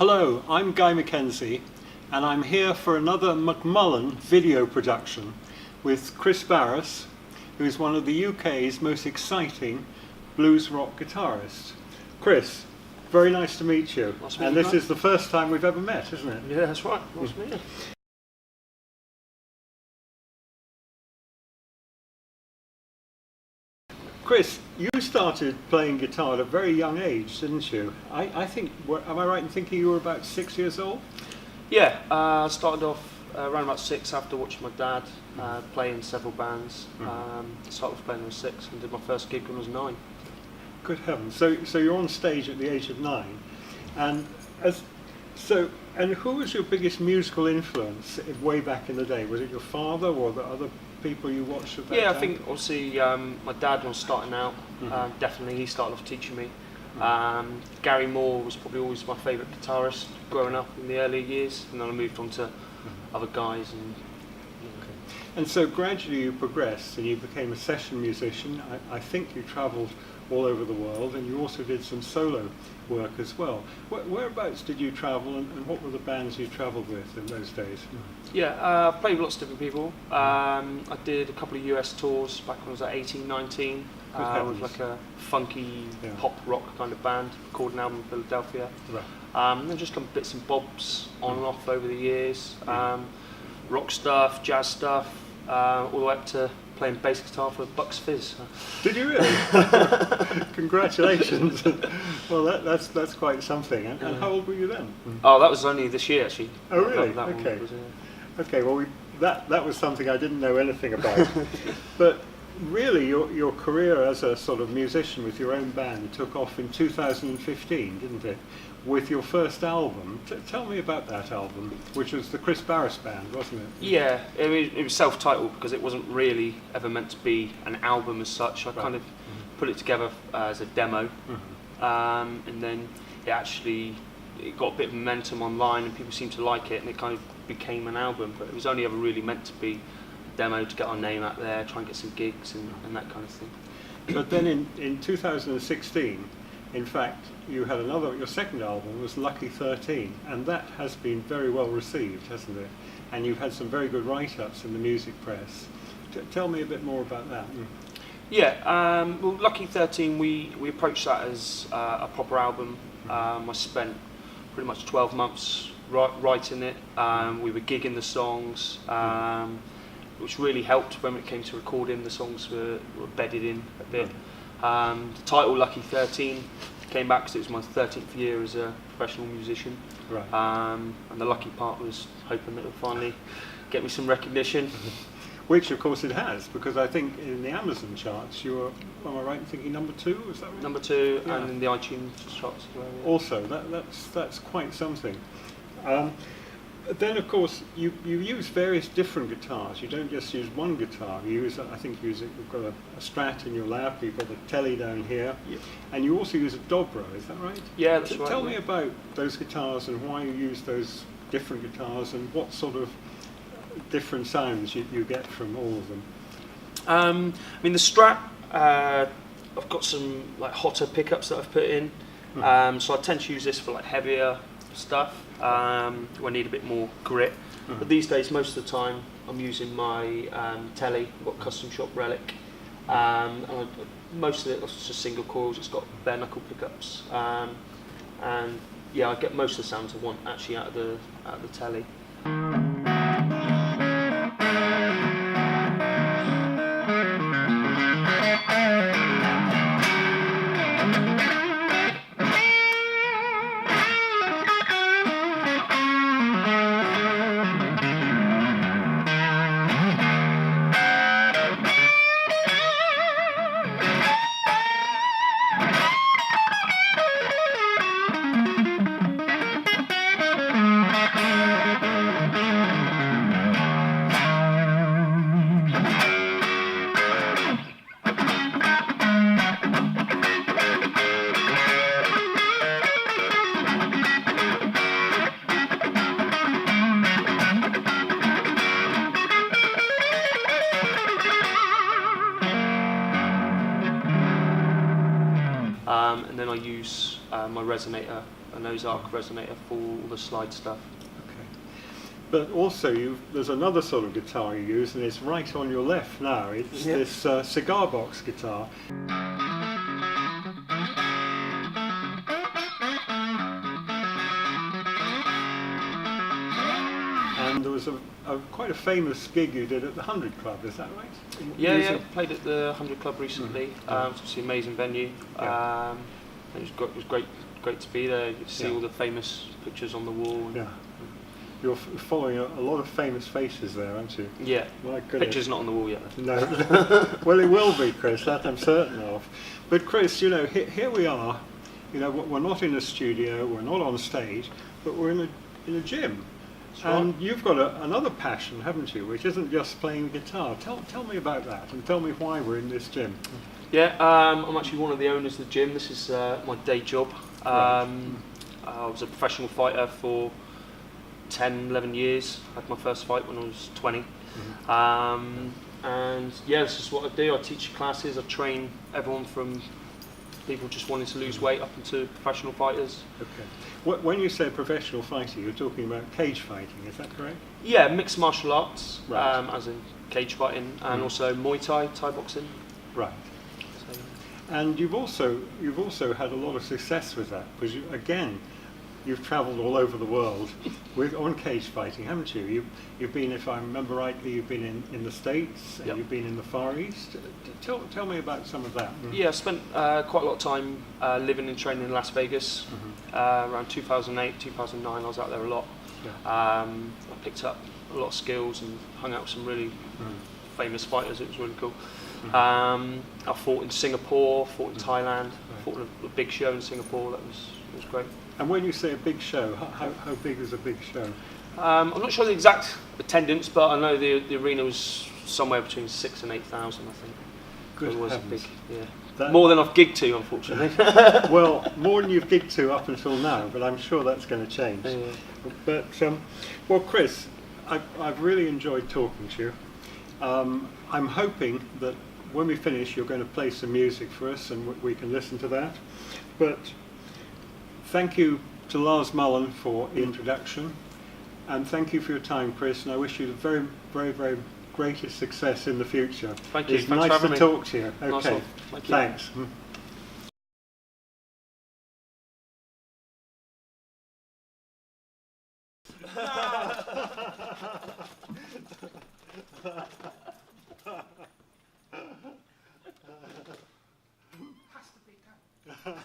Hello, I'm Guy Mackenzie, and I'm here for another McMullen video production with Kris Barras, who is one of the UK's most exciting blues rock guitarists. Kris, very nice to meet you. Nice to meet and you, this Guy. is the first time we've ever met, isn't it? Yeah, that's right. Nice to meet you. Kris, you started playing guitar at a very young age, didn't you? I think, am I right in thinking you were about 6 years old? Yeah, I started off around about 6 after watching my dad play in several bands. Started off playing when I was 6 and did my first gig when I was 9. Good heavens! So you're on stage at the age of 9, and who was your biggest musical influence way back in the day? Was it your father or the other people you watched at that time? I think obviously my dad, when I was starting out, definitely he started off teaching me. Gary Moore was probably always my favourite guitarist growing up in the early years, and then I moved on to other guys. And so gradually you progressed and you became a session musician. I think you travelled all over the world, and you also did some solo work as well. Whereabouts did you travel, and what were the bands you travelled with in those days? Yeah, I played with lots of different people. I did a couple of US tours back when I was like 18, 19. With like a funky pop rock kind of band, recorded an album in Philadelphia. Right. And then just come bits and bobs on and off over the years. Rock stuff, jazz stuff, all the way up to playing bass guitar for Bucks Fizz. Did you really? Congratulations. Well, that's quite something. And how old were you then? Oh, that was only this year actually. Oh, really? That Okay. was, Okay. Well, that was something I didn't know anything about. But really, your career as a sort of musician with your own band took off in 2015, didn't it? With your first album. Tell me about that album, which was the Kris Barras Band, wasn't it? Yeah, it was self-titled because it wasn't really ever meant to be an album as such. I kind of put it together as a demo, and then it got a bit of momentum online, and people seemed to like it, and it kind of became an album. But it was only ever really meant to be a demo to get our name out there, try and get some gigs and that kind of thing. But then in 2016, in fact, you had your second album was Lucky 13, and that has been very well received, hasn't it? And you've had some very good write-ups in the music press. Tell me a bit more about that. Yeah, well, Lucky 13, we approached that as a proper album. I spent pretty much 12 months writing it. We were gigging the songs, which really helped when it came to recording. The songs were bedded in a bit. The title Lucky 13 came back because it was my 13th year as a professional musician. Right. And the lucky part was hoping that it would finally get me some recognition. Which of course it has, because I think in the Amazon charts you were, am I right in thinking number 2? Was that right? Number 2, and in the iTunes charts as well. Yeah. Also, that's quite something. Then, of course, you use various different guitars. You don't just use one guitar. You use, I think, you've got a Strat in your lap. You've got a Telly down here, and you also use a Dobro. Is that right? Yeah, that's right. Tell me about those guitars and why you use those different guitars, and what sort of different sounds you get from all of them. I mean, the Strat. I've got some like hotter pickups that I've put in, so I tend to use this for like heavier stuff. When I need a bit more grit. But these days, most of the time, I'm using my Telly. I've got Custom Shop Relic. And most of it's just single coils. It's got bare knuckle pickups. And yeah, I get most of the sounds I want actually out of the Telly. my resonator, a nose arc resonator for all the slide stuff. Okay. But also, there's another sort of guitar you use, and it's right on your left now. It's this Cigar Box Guitar. And there was quite a famous gig you did at the 100 Club, is that right? Yeah, played at the 100 Club recently. It's obviously an amazing venue. It was great to be there. You could see all the famous pictures on the wall. Yeah. You're following a lot of famous faces there, aren't you? Yeah. My goodness. Picture's not on the wall yet. No. Well, it will be, Kris, that I'm certain of. But Kris, you know, here we are. You know, we're not in a studio, we're not on stage, but we're in a gym. And you've got another passion, haven't you, which isn't just playing the guitar. Tell me about that, and tell me why we're in this gym. Yeah, I'm actually one of the owners of the gym. This is my day job. I was a professional fighter for 10, 11 years. I had my first fight when I was 20. And yeah, this is what I do. I teach classes, I train everyone from people just wanting to lose weight up into professional fighters. Okay. When you say professional fighter, you're talking about cage fighting, is that correct? Yeah, mixed martial arts, right. As in cage fighting, and also Muay Thai, Thai boxing. Right. So, and you've also had a lot of success with that, because you've travelled all over the world on cage fighting, haven't you? You've been, if I remember rightly, you've been in the States, and you've been in the Far East. Tell me about some of that. Yeah, I spent quite a lot of time living and training in Las Vegas. Around 2008, 2009, I was out there a lot. Yeah. I picked up a lot of skills and hung out with some really famous fighters. It was really cool. I fought in Singapore, fought in Thailand, fought in a big show in Singapore. That was great. And when you say a big show, how big is a big show? I'm not sure the exact attendance, but I know the arena was somewhere between 6,000 and 8,000, I think. Good it was heavens. Big, yeah. More than I've gigged to, unfortunately. Well, more than you've gigged to up until now, but I'm sure that's going to change. Yeah. But, well, Kris, I've really enjoyed talking to you. I'm hoping that when we finish, you're going to play some music for us and we can listen to that. But thank you to Lars Mullen for the introduction, and thank you for your time, Kris, and I wish you the very, very, very greatest success in the future. Thank you. It's nice to talk to you. Nice Okay, one. Thanks. Has to be done.